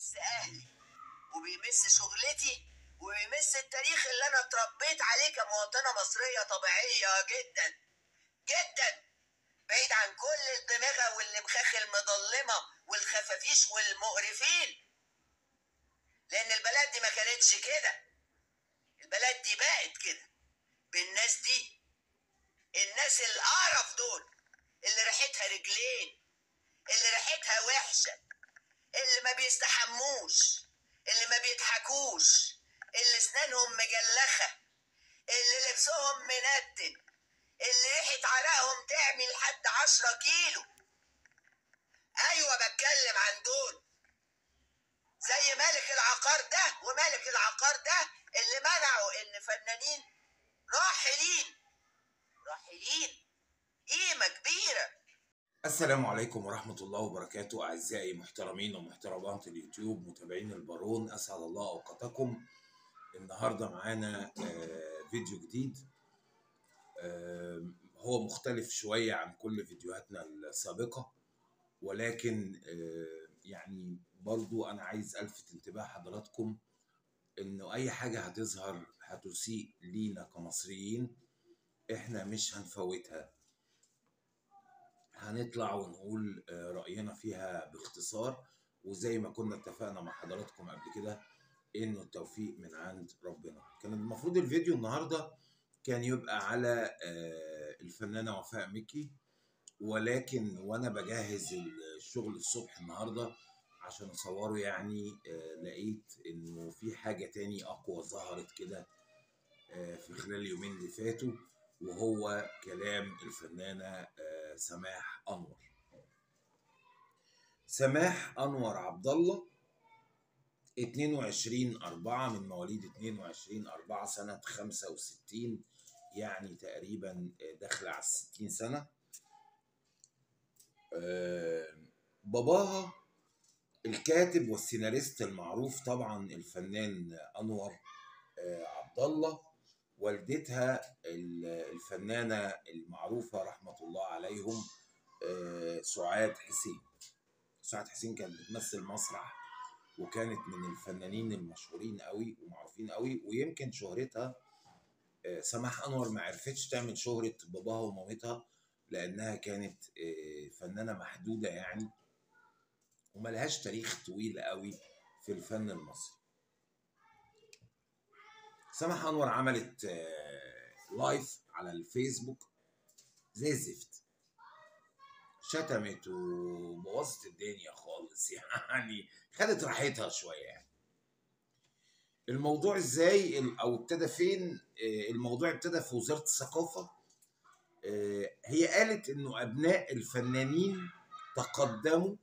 بيمس اهلي وبيمس شغلتي وبيمس التاريخ اللي انا اتربيت عليه كمواطنه مصريه طبيعيه جدا جدا، بعيد عن كل الدماغه والمخاخ المضلمه والخفافيش والمقرفين. لان البلد دي ما كانتش كده، البلد دي بقت كده بالناس دي، الناس القرف دول اللي ريحتها رجلين، اللي ريحتها وحشه، اللي ما بيستحموش، اللي ما بيضحكوش، اللي اسنانهم مجلخه، اللي لبسهم منتن، اللي ريحه عرقهم تعمل لحد 10 كيلو. ايوه بتكلم عن دول، زي ملك العقار ده وملك العقار ده اللي منعوا ان فنانين راحلين قيمه كبيره. السلام عليكم ورحمة الله وبركاته. أعزائي محترمين ومحترمات اليوتيوب متابعين البارون، أسعد الله أوقاتكم. النهاردة معانا فيديو جديد، هو مختلف شوية عن كل فيديوهاتنا السابقة، ولكن يعني برضو أنا عايز ألفت انتباه حضراتكم إنه أي حاجة هتظهر هتسيء لينا كمصريين إحنا مش هنفوتها، هنطلع ونقول رأينا فيها باختصار، وزي ما كنا اتفقنا مع حضراتكم قبل كده انه التوفيق من عند ربنا. كان المفروض الفيديو النهارده كان يبقى على الفنانة وفاء مكي، ولكن وانا بجهز الشغل الصبح النهارده عشان اصوره يعني لقيت انه في حاجة تاني اقوى ظهرت كده في خلال اليومين اللي فاتوا، وهو كلام الفنانة سماح أنور. سماح أنور عبد الله 22/4 من مواليد 22/4 سنة 65، يعني تقريبا داخلة على 60 سنة. باباها الكاتب والسيناريست المعروف طبعا الفنان أنور عبد الله، والدتها الفنانة المعروفة رحمة الله عليهم سعاد حسين. سعاد حسين كانت بتمثل مسرح، وكانت من الفنانين المشهورين قوي ومعروفين قوي، ويمكن شهرتها سماح أنور ما عرفتش تعمل شهرة باباها ومامتها لأنها كانت فنانة محدودة يعني، وملهاش تاريخ طويل قوي في الفن المصري. سماح أنور عملت لايف على الفيسبوك زي الزفت، شتمت وبوظت الدنيا خالص يعني خدت راحتها شويه يعني. الموضوع ازاي او ابتدى فين؟ الموضوع ابتدى في وزاره الثقافه. هي قالت انه ابناء الفنانين تقدموا،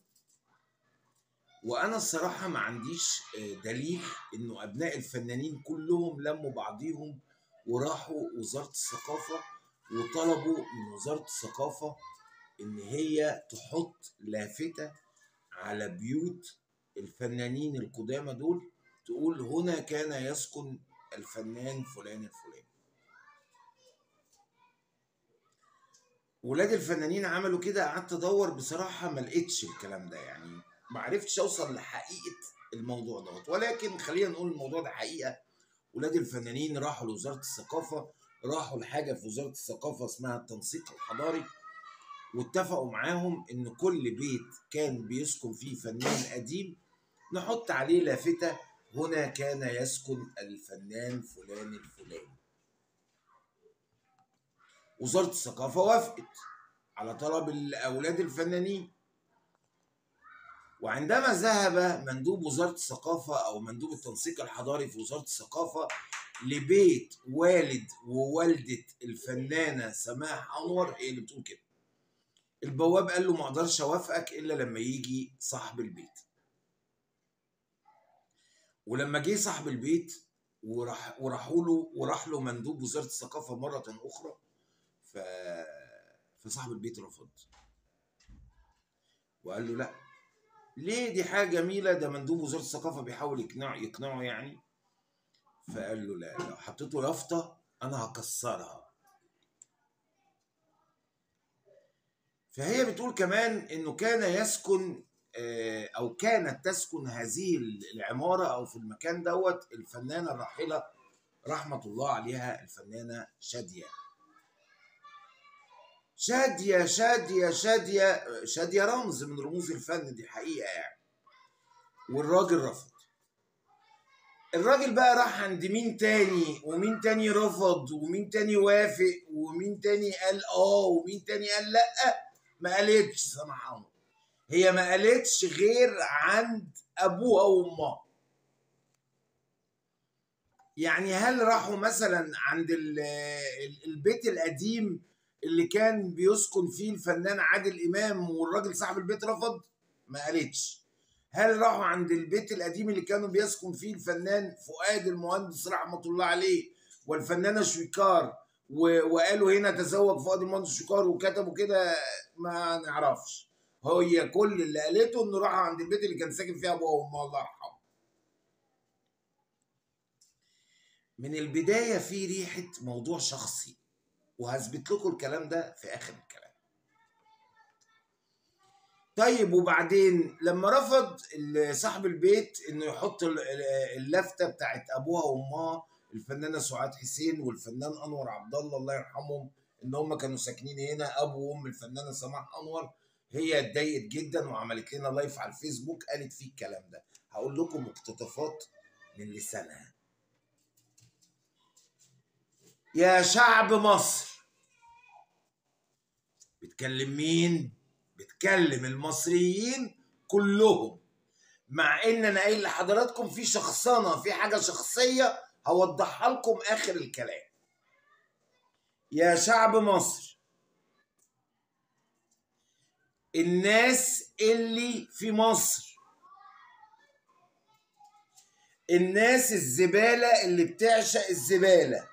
وانا الصراحه ما عنديش دليل انه ابناء الفنانين كلهم لموا بعضيهم وراحوا وزاره الثقافه وطلبوا من وزاره الثقافه ان هي تحط لافتة على بيوت الفنانين القدامى دول تقول هنا كان يسكن الفنان فلان الفلاني. ولاد الفنانين عملوا كده، قعدت ادور بصراحة ما لقيتش الكلام ده، يعني ما عرفتش اوصل لحقيقة الموضوع دوت، ولكن خلينا نقول الموضوع ده حقيقة. ولاد الفنانين راحوا لوزارة الثقافة، راحوا لحاجة في وزارة الثقافة اسمها التنسيق الحضاري، واتفقوا معاهم ان كل بيت كان بيسكن فيه فنان قديم نحط عليه لافتة هنا كان يسكن الفنان فلان الفلاني. وزارة الثقافة وافقت على طلب اولاد الفنانين، وعندما ذهب مندوب وزارة الثقافة او مندوب التنسيق الحضاري في وزارة الثقافة لبيت والد ووالدة الفنانة سماح أنور، هي اللي بتقول كده، البواب قال له ما اقدرش اوافقك الا لما يجي صاحب البيت. ولما جه صاحب البيت وراح له مندوب وزارة الثقافة مرة أخرى، فصاحب البيت رفض وقال له لا، ليه؟ دي حاجة جميلة، ده مندوب وزارة الثقافة بيحاول يقنعه يعني. فقال له لا، لو حطيت له يافطة أنا هكسرها. فهي بتقول كمان إنه كان يسكن او كانت تسكن هذه العماره او في المكان دوت الفنانه الراحله رحمه الله عليها الفنانه شاديه. شاديه رمز من رموز الفن، دي حقيقه يعني. والراجل رفض. الراجل بقى راح عند مين تاني، ومين تاني رفض، ومين تاني وافق، ومين تاني قال ومين تاني قال لا. ما قالتش سامحهم، هي ما قالتش غير عند ابوها وامها. يعني هل راحوا مثلا عند البيت القديم اللي كان بيسكن فيه الفنان عادل امام والراجل صاحب البيت رفض؟ ما قالتش. هل راحوا عند البيت القديم اللي كانوا بيسكن فيه الفنان فؤاد المهندس رحمه الله عليه والفنانه شويكار وقالوا هنا تزوج فؤاد المهندس شويكار وكتبوا كده؟ ما نعرفش. هي كل اللي قالته انه راحوا عند البيت اللي كان ساكن فيه ابوها وامها الله يرحمه. من البدايه في ريحه موضوع شخصي، وهثبت لكم الكلام ده في اخر الكلام. طيب وبعدين لما رفض صاحب البيت انه يحط اللفته بتاعت ابوها وامها الفنانه سعاد حسين والفنان انور عبد الله يرحمهم، ان هم كانوا ساكنين هنا ابو وام الفنانه سماح انور، هي اتضايقت جدا وعملت لنا لايف على الفيسبوك قالت فيه الكلام ده. هقول لكم مقتطفات من لسانها. يا شعب مصر، بتكلم مين؟ بتكلم المصريين كلهم، مع ان انا قايل لحضراتكم في شخصنه، في حاجه شخصيه هوضحها لكم اخر الكلام. يا شعب مصر، الناس اللي في مصر، الناس الزباله اللي بتعشق الزباله،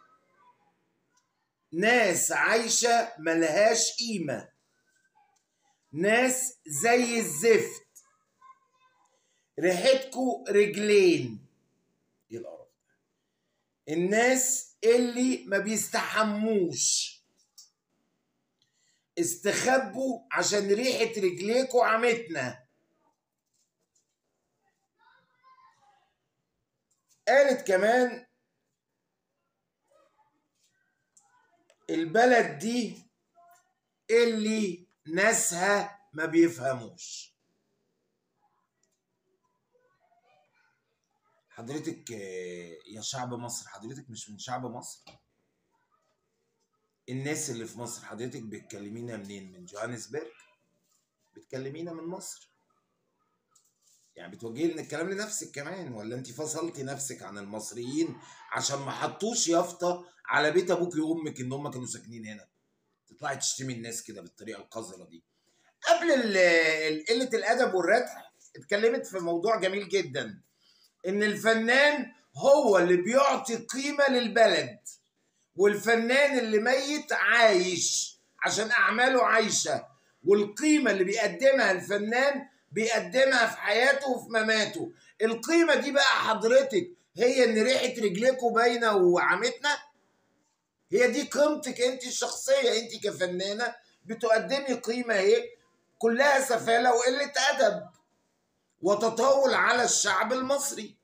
ناس عايشه ملهاش قيمه، ناس زي الزفت، ريحتكو رجلين. ايه القرف ده؟ الناس اللي ما بيستحموش، استخبوا عشان ريحة رجليكو عمتنا. قالت كمان البلد دي اللي ناسها ما بيفهموش. حضرتك يا شعب مصر، حضرتك مش من شعب مصر؟ الناس اللي في مصر حضرتك بتكلمينا منين؟ من جوهانسبرج؟ بتكلمينا من مصر؟ يعني بتوجهي لنا الكلام لنفسك كمان، ولا انت فصلتي نفسك عن المصريين عشان ما حطوش يافطه على بيت ابوك وامك ان هم كانوا ساكنين هنا؟ تطلعي تشتمي الناس كده بالطريقه القذره دي. قبل قله الادب والردح اتكلمت في موضوع جميل جدا، ان الفنان هو اللي بيعطي قيمه للبلد، والفنان اللي ميت عايش عشان اعماله عايشه، والقيمه اللي بيقدمها الفنان بيقدمها في حياته وفي مماته. القيمه دي بقى حضرتك هي ان ريحه رجليكوا باينه وعمتنا؟ هي دي قيمتك انت الشخصيه؟ انت كفنانه بتقدمي قيمه ايه؟ كلها سفاله وقله ادب وتطاول على الشعب المصري.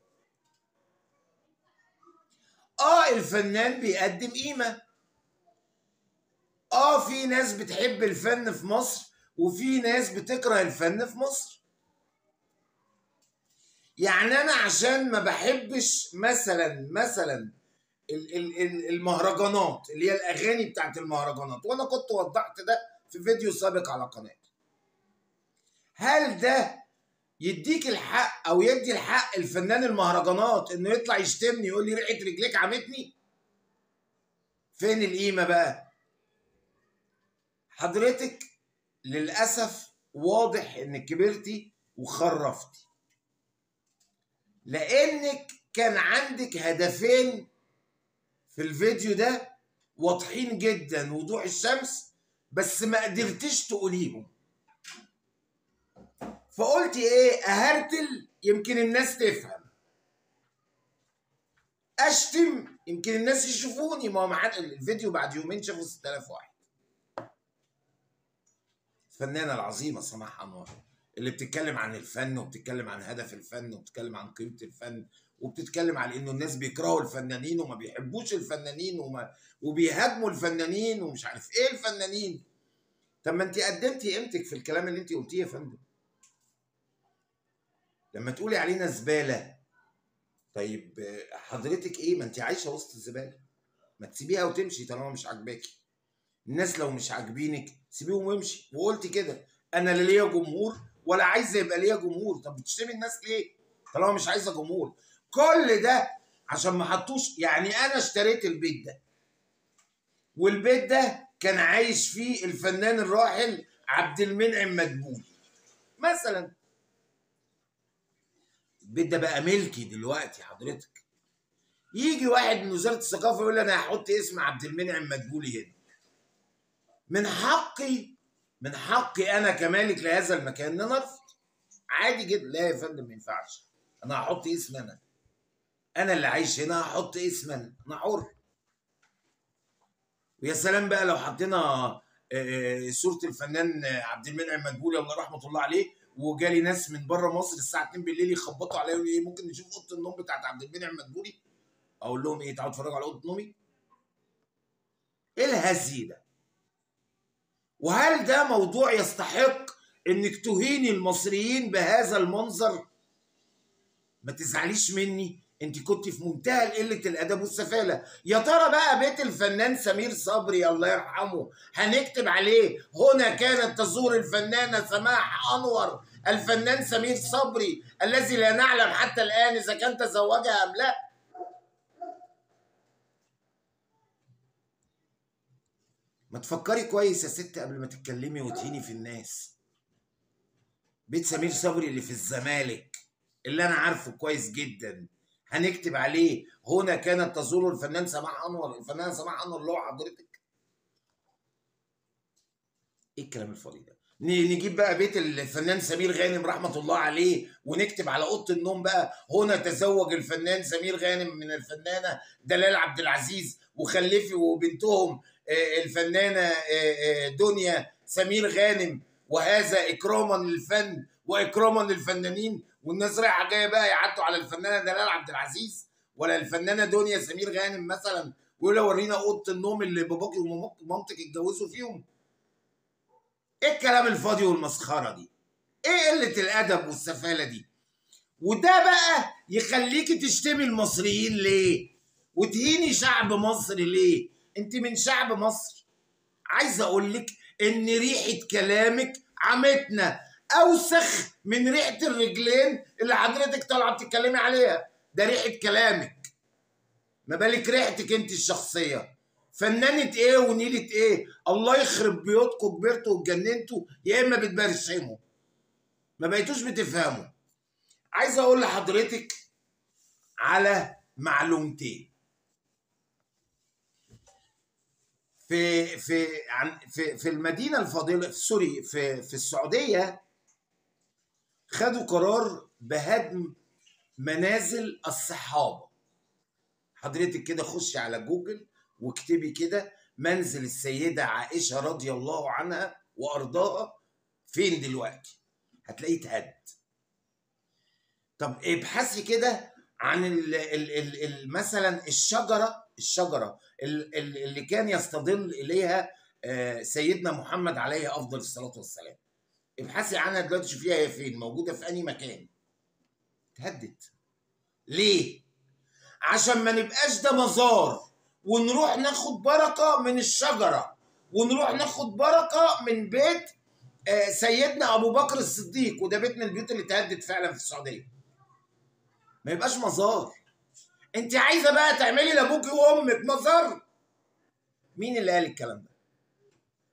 الفنان بيقدم قيمه. في ناس بتحب الفن في مصر وفي ناس بتكره الفن في مصر. يعني انا عشان ما بحبش مثلا المهرجانات اللي هي الاغاني بتاعت المهرجانات، وانا كنت وضحت ده في فيديو سابق على قناتي، هل ده يديك الحق او يدي الحق الفنان المهرجانات انه يطلع يشتمني يقول لي ريحه رجليك عمتني؟ فين القيمه بقى؟ حضرتك للاسف واضح انك كبرتي وخرفتي، لانك كان عندك هدفين في الفيديو ده واضحين جدا وضوح الشمس، بس ما قدرتش تقوليهم. فقلتي ايه؟ اهرتل يمكن الناس تفهم، اشتم يمكن الناس يشوفوني. ما هو معانا الفيديو بعد يومين شافوا 6000 واحد. الفنانه العظيمه سماح انور اللي بتتكلم عن الفن وبتتكلم عن هدف الفن وبتتكلم عن قيمة الفن وبتتكلم على انه الناس بيكرهوا الفنانين وما بيحبوش الفنانين وبيهاجموا الفنانين ومش عارف ايه الفنانين. طب ما انت قدمتي قيمتك في الكلام اللي انت قلتيه يا فندم. لما تقولي علينا زبالة، طيب حضرتك ايه؟ ما انت عايشة وسط الزبالة، ما تسيبيها وتمشي طالما مش عاجباكي. الناس لو مش عاجبينك سيبيهم وامشي. وقلت كده، انا لا ليا جمهور ولا عايزه يبقى ليا جمهور. طب بتشتمي الناس ليه طالما مش عايزه جمهور؟ كل ده عشان ما حطوش. يعني انا اشتريت البيت ده، والبيت ده كان عايش فيه الفنان الراحل عبد المنعم مدبولي مثلا. البيت ده بقى ملكي دلوقتي حضرتك. يجي واحد من وزاره الثقافه يقول لي انا هحط اسم عبد المنعم مدبولي هنا. من حقي انا كمالك لهذا المكان ان انا ارفض عادي جدا. لا يا فندم ما ينفعش، انا هحط اسم انا اللي عايش هنا، هحط اسم انا حر. ويا سلام بقى لو حطينا صوره الفنان عبد المنعم مدبولي الله رحمه الله عليه، وجالي ناس من بره مصر الساعه 2 بالليل يخبطوا عليا يقولوا ايه ممكن نشوف اوضه النوم بتاعت عبد المنعم مدبولي؟ اقول لهم ايه؟ تعالوا اتفرجوا على اوضه نومي. ايه الهزي ده؟ وهل ده موضوع يستحق انك تهيني المصريين بهذا المنظر؟ ما تزعليش مني، انت كنت في منتهى قله الادب والسفاله. يا ترى بقى بيت الفنان سمير صبري الله يرحمه هنكتب عليه هنا كانت تزور الفنانه سماح انور الفنان سمير صبري الذي لا نعلم حتى الان اذا كان تزوجها ام لا؟ ما تفكري كويس يا ست قبل ما تتكلمي وتهيني في الناس. بيت سمير صبري اللي في الزمالك اللي انا عارفه كويس جدا هنكتب عليه هنا كانت تزور الفنان سماح انور الفنانه سماح انور اللي هو حضرتك؟ ايه الكلام الفاضي ده؟ نجيب بقى بيت الفنان سمير غانم رحمه الله عليه ونكتب على اوضه النوم بقى هنا تزوج الفنان سمير غانم من الفنانه دلال عبد العزيز وخلفي وبنتهم الفنانه دنيا سمير غانم، وهذا اكراما للفن واكراما للفنانين. والناس رايحه جايه بقى يعدوا على الفنانه دلال عبد العزيز ولا الفنانه دنيا سمير غانم مثلا ويقولوا ورينا اوضه النوم اللي باباكي ومامتك اتجوزوا فيهم. ايه الكلام الفاضي والمسخره دي؟ ايه قله الادب والسفاله دي؟ وده بقى يخليكي تشتمي المصريين ليه؟ وتهيني شعب مصر ليه؟ انت من شعب مصر. عايز اقول لك ان ريحه كلامك عمتنا اوسخ من ريحه الرجلين اللي حضرتك طالعه بتتكلمي عليها. ده ريحه كلامك، ما بالك ريحتك انت الشخصيه. فنانة ايه ونيلة ايه؟ الله يخرب بيوتكم، كبرتوا واتجننتوا يا اما بتبرشموا، ما بقيتوش بتفهموا. عايز اقول لحضرتك على معلومتين. في المدينه الفاضله سوري في السعوديه خدوا قرار بهدم منازل الصحابه. حضرتك كده خشي على جوجل واكتبي كده منزل السيده عائشه رضي الله عنها وارضاها فين دلوقتي، هتلاقيه اتهد. طب ابحثي كده عن مثلا الشجره اللي كان يستظل اليها سيدنا محمد عليه افضل الصلاه والسلام. ابحثي عنها دلوقتي شوفيها هي فين، موجوده في اي مكان. اتهدت ليه؟ عشان ما نبقاش ده مزار ونروح ناخد بركه من الشجره ونروح ناخد بركه من بيت سيدنا ابو بكر الصديق، وده بيت من البيوت اللي اتهدت فعلا في السعوديه. ما يبقاش مزار. انت عايزه بقى تعملي لابوكي وامك مزار؟ مين اللي قال الكلام ده؟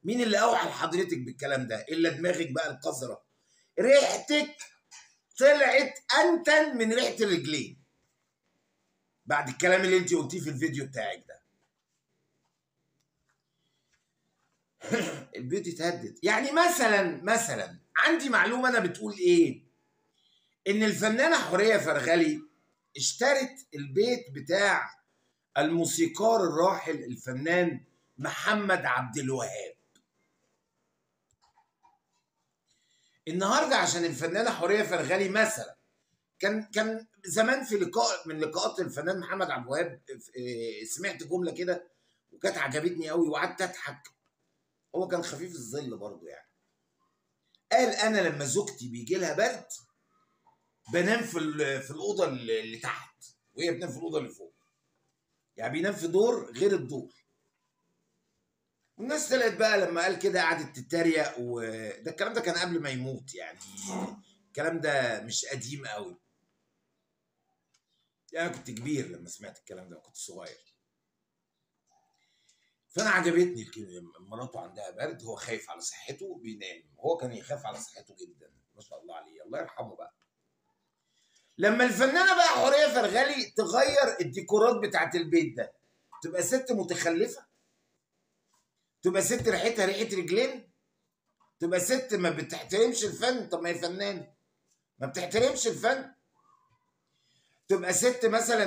مين اللي اوحى لحضرتك بالكلام ده الا دماغك بقى القذره؟ ريحتك طلعت انتن من ريحه الرجلين بعد الكلام اللي انت قلتيه في الفيديو بتاعك ده. البيوت اتهدت. يعني مثلا عندي معلومه انا بتقول ايه؟ ان الفنانه حوريه فرغلي اشترت البيت بتاع الموسيقار الراحل الفنان محمد عبد الوهاب. النهارده عشان الفنانه حوريه فرغلي مثلا كان زمان في لقاء من لقاءات الفنان محمد عبد الوهاب سمعت جمله كده وكانت عجبتني قوي وقعدت اضحك. هو كان خفيف الظل برضه يعني. قال انا لما زوجتي بيجي لها برد بنام في الاوضه اللي تحت وهي بتنام في الاوضه اللي فوق. يعني بينام في دور غير الدور. والناس طلعت بقى لما قال كده قعدت تتريق، وده الكلام ده كان قبل ما يموت يعني. الكلام ده مش قديم قوي. يعني انا كنت كبير لما سمعت الكلام ده، كنت صغير. فانا عجبتني الكلمه. مراته عندها برد، هو خايف على صحته بينام. هو كان يخاف على صحته جدا ما شاء الله عليه، الله يرحمه بقى. لما الفنانه بقى حوريه فرغلي تغير الديكورات بتاعت البيت ده، تبقى ست متخلفه، تبقى ست ريحتها ريحه رجلين، تبقى ست ما بتحترمش الفن. طب ما هي فنان ما بتحترمش الفن. تبقى ست مثلا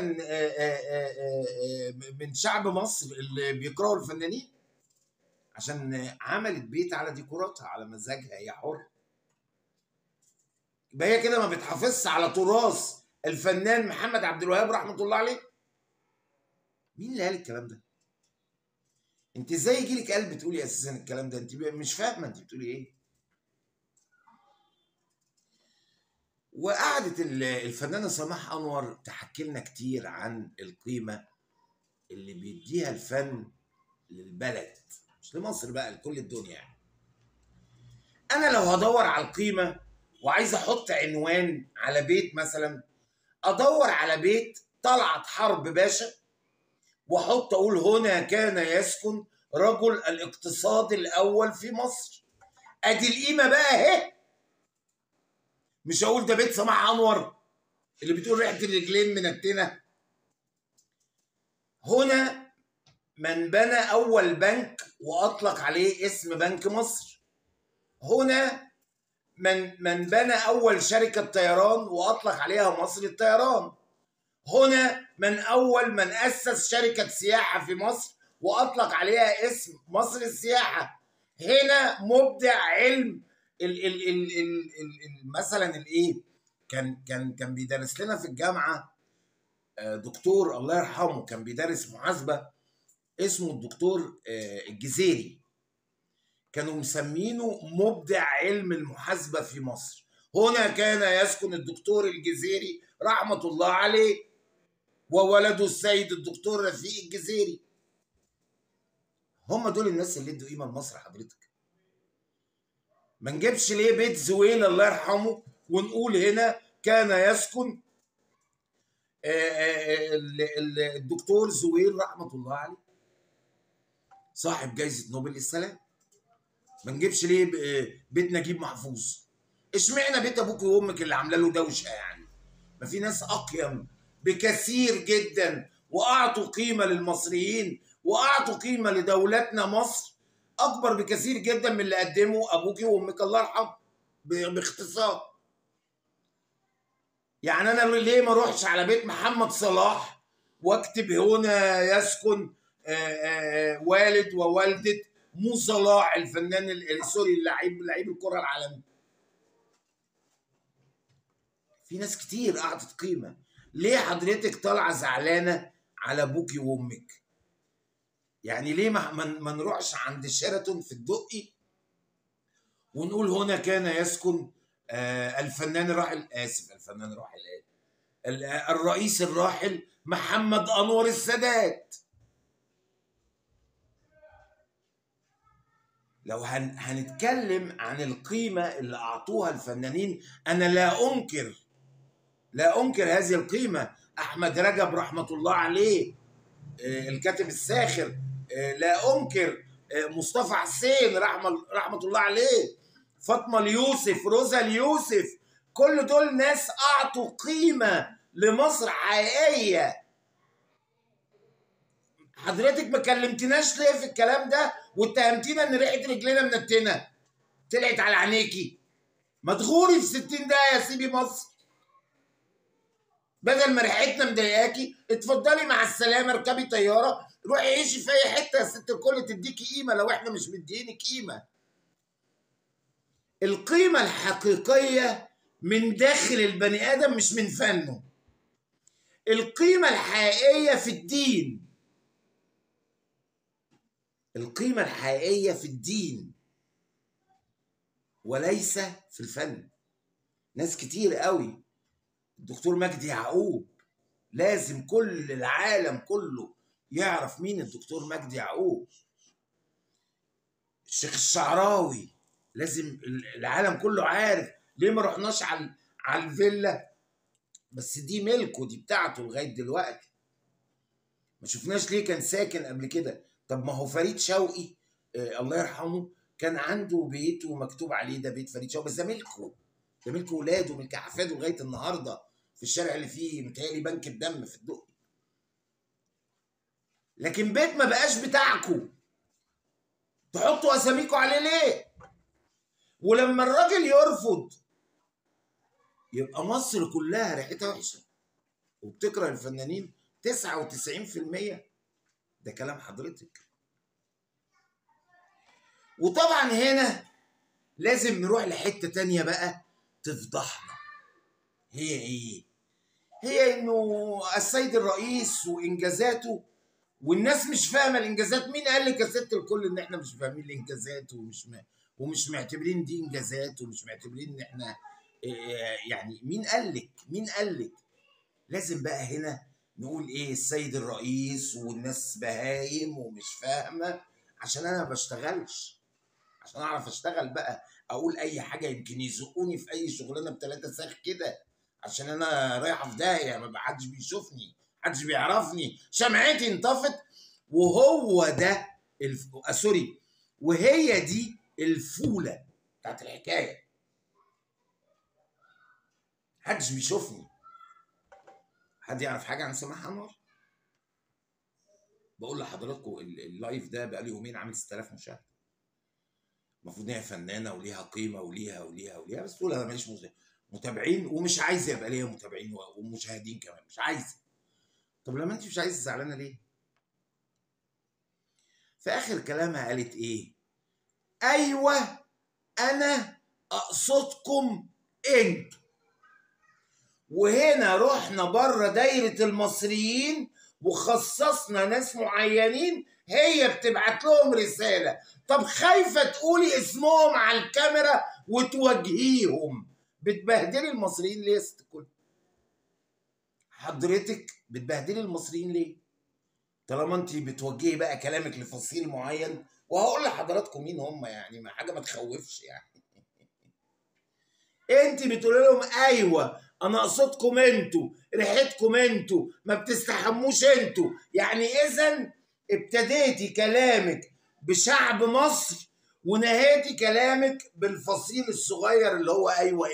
من شعب مصر اللي بيكرهوا الفنانين عشان عملت بيت على ديكوراتها على مزاجها، هي حر. يبقى هي كده ما بتحافظش على تراث الفنان محمد عبد الوهاب رحمه الله عليه. مين اللي قال الكلام ده؟ انت ازاي يجي لك قلب تقولي اساسا الكلام ده؟ انت مش فاهمه انت بتقولي ايه. وقعدت الفنانه سماح انور تحكي لنا كتير عن القيمه اللي بيديها الفن للبلد، مش لمصر بقى، لكل الدنيا يعني. انا لو هدور على القيمه وعايز احط عنوان على بيت مثلا، ادور على بيت طلعت حرب باشا واحط اقول هنا كان يسكن رجل الاقتصاد الاول في مصر. ادي القيمه بقى اهي. مش هقول ده بيت سماح انور اللي بتقول ريحه الرجلين منتنه. هنا من بنى اول بنك واطلق عليه اسم بنك مصر. هنا من بنى اول شركه طيران واطلق عليها مصر الطيران. هنا من اسس شركه سياحه في مصر واطلق عليها اسم مصر السياحه. هنا مبدع علم مثلا الايه، كان بيدرس لنا في الجامعه دكتور الله يرحمه، كان بيدرس محاسبه اسمه الدكتور الجزيري. كانوا مسمينه مبدع علم المحاسبه في مصر. هنا كان يسكن الدكتور الجزيري رحمه الله عليه وولده السيد الدكتور رفيق الجزيري. هم دول الناس اللي ادوا قيمه لمصر حضرتك. ما نجيبش ليه بيت زويل الله يرحمه ونقول هنا كان يسكن الدكتور زويل رحمه الله عليه صاحب جائزه نوبل للسلام. ما نجيبش ليه بيت نجيب محفوظ. اشمعنى بيت ابوك وامك اللي عامله له دوشه يعني؟ ما في ناس اقيم بكثير جدا واعطوا قيمه للمصريين واعطوا قيمه لدولتنا مصر اكبر بكثير جدا من اللي قدمه ابوك وامك الله يرحمه. باختصار يعني انا ليه ما اروحش على بيت محمد صلاح واكتب هنا يسكن والد ووالده مو صلاح الفنان سوري لعيب الكره العالمي. في ناس كتير اعطت قيمه. ليه حضرتك طالعه زعلانه على ابوكي وامك؟ يعني ليه ما نروحش عند شيراتون في الدقي ونقول هنا كان يسكن الفنان الراحل الفنان الراحل الرئيس الراحل محمد انور السادات. لو هنتكلم عن القيمه اللي اعطوها الفنانين، انا لا انكر هذه القيمه. احمد رجب رحمه الله عليه الكاتب الساخر، لا انكر مصطفى حسين رحمه الله عليه، فاطمه اليوسف، روزا اليوسف. كل دول ناس اعطوا قيمه لمصر حقيقيه. حضرتك ما كلمتناش ليه في الكلام ده واتهمتينا ان ريحه رجلنا منتنه طلعت على عينيكي؟ ما تغوري في 60 دقيقه يا سيدي مصر. بدل ما ريحتنا مضايقاكي اتفضلي مع السلامه، اركبي طياره روحي عيشي في اي حته يا ست الكل تديكي قيمه لو احنا مش مدينك قيمه. القيمة الحقيقية من داخل البني آدم مش من فنه. القيمة الحقيقية في الدين. القيمة الحقيقية في الدين وليس في الفن. ناس كتير قوي، الدكتور مجدي يعقوب، لازم كل العالم كله يعرف مين الدكتور مجدي يعقوب. الشيخ الشعراوي، لازم العالم كله عارف. ليه ما رحناش على الفيلا؟ بس دي ملكه، دي بتاعته لغايه دلوقتي. ما شفناش ليه كان ساكن قبل كده. طب ما هو فريد شوقي الله يرحمه كان عنده بيت ومكتوب عليه ده بيت فريد شوقي، بس ده ملكه، ده ملك ولاده وملك احفاده لغايه النهارده، في الشارع اللي فيه متهيألي بنك الدم في الدقي. لكن بيت ما بقاش بتاعكم تحطوا اساميكم عليه ليه؟ ولما الراجل يرفض يبقى مصر كلها ريحتها وحشه وبتكره الفنانين 99%. ده كلام حضرتك. وطبعا هنا لازم نروح لحته تانيه بقى تفضحنا. هي ايه؟ هي انه السيد الرئيس وانجازاته، والناس مش فاهمه الانجازات. مين قال لك يا ست الكل ان احنا مش فاهمين الانجازات ومش معتبرين دي انجازات ومش معتبرين ان احنا يعني مين قال لك؟ مين قال لك؟ لازم بقى هنا نقول ايه؟ السيد الرئيس والناس بهايم ومش فاهمه، عشان انا ما بشتغلش، عشان اعرف اشتغل بقى اقول اي حاجه يمكن يزقوني في اي شغلانه ب3 ساخ كده، عشان انا رايحه في داهيه، ما حدش بيشوفني، محدش بيعرفني، شمعتي انطفت. وهو ده سوري، وهي دي الفوله بتاعت الحكايه. محدش بيشوفني. حد يعرف حاجه عن سماح انور؟ بقول لحضراتكم اللايف ده بقى له يومين عامل 6000 مشاهده. المفروض ان هي فنانه وليها قيمه وليها، بس تقول انا ماليش متابعين ومش عايزه يبقى ليا متابعين ومشاهدين كمان، مش عايزه. طب لما انت مش عايزه زعلانه ليه؟ في اخر كلامها قالت ايه؟ ايوه انا اقصدكم انتوا. وهنا رحنا بره دايره المصريين وخصصنا ناس معينين هي بتبعت لهم رساله. طب خايفه تقولي اسمهم على الكاميرا وتواجهيهم، بتبهدلي المصريين ليه يا ست الكل؟ حضرتك بتبهدلي المصريين ليه؟ طالما انت بتوجهي بقى كلامك لفصيل معين، وهقول لحضراتكم مين هم، يعني ما حاجه ما تخوفش يعني. انت بتقولي لهم ايوه انا اقصدكم انتوا، ريحتكم انتوا، ما بتستحموش انتوا. يعني اذا ابتديتي كلامك بشعب مصر ونهيتي كلامك بالفصيل الصغير اللي هو ايوه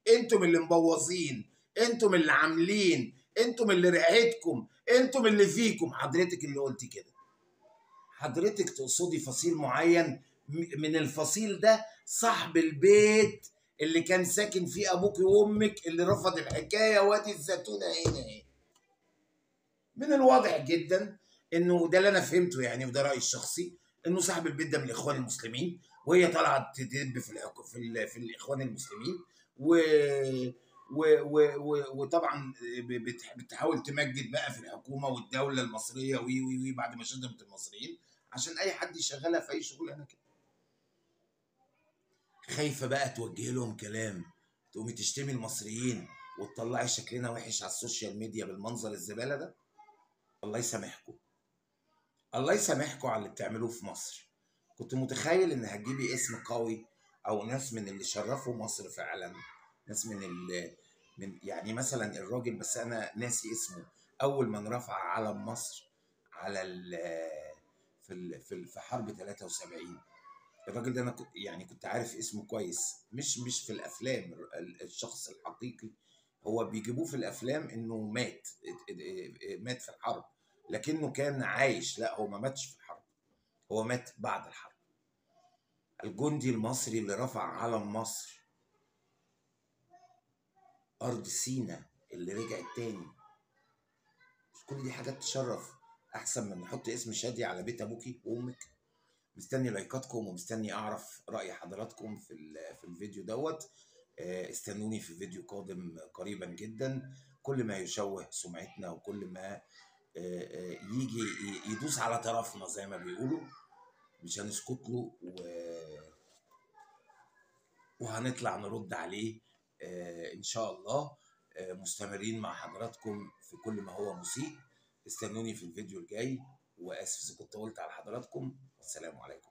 انتم اللي مبوظين، انتم اللي عاملين، انتم اللي ريحتكم، انتم اللي فيكم. حضرتك اللي قلتي كده. حضرتك تقصدي فصيل معين من الفصيل ده، صاحب البيت اللي كان ساكن فيه ابوك وامك اللي رفض الحكايه، وادي الزيتونه هنا اهي. من الواضح جدا انه ده اللي انا فهمته يعني، وده رايي الشخصي، انه صاحب البيت ده من الاخوان المسلمين، وهي طالعه تدب في الاخوان المسلمين وطبعا بتحاول تمجد بقى في الحكومه والدوله المصريه وي بعد ما شتمت المصريين، عشان اي حد يشغلها في اي شغلانه كده. خايفه بقى توجهي لهم كلام تقومي تشتمي المصريين وتطلعي شكلنا وحش على السوشيال ميديا بالمنظر الزباله ده. الله يسامحكم، الله يسامحكم على اللي بتعملوه في مصر. كنت متخيل ان هتجيبي اسم قوي او ناس من اللي شرفوا مصر فعلا، ناس من يعني مثلا الراجل، بس انا ناسي اسمه، اول من رفع علم مصر على في حرب 73. الراجل ده انا كنت عارف اسمه كويس، مش في الافلام. الشخص الحقيقي هو بيجيبوه في الافلام انه مات في الحرب، لكنه كان عايش. لا، هو ما ماتش في الحرب، هو مات بعد الحرب. الجندي المصري اللي رفع علم مصر ارض سيناء اللي رجعت تاني. مش كل دي حاجات تشرف؟ احسن من نحط اسم شادي على بيت ابوكي وامك. مستني لايكاتكم ومستني اعرف راي حضراتكم في الفيديو دوت. استنوني في فيديو قادم قريبا جدا. كل ما يشوه سمعتنا وكل ما يجي يدوس على طرفنا زي ما بيقولوا مش هنسكت له، وهنطلع نرد عليه ان شاء الله. مستمرين مع حضراتكم في كل ما هو مسيء. استنوني في الفيديو الجاي، واسف اذا كنت طولت على حضراتكم. والسلام عليكم.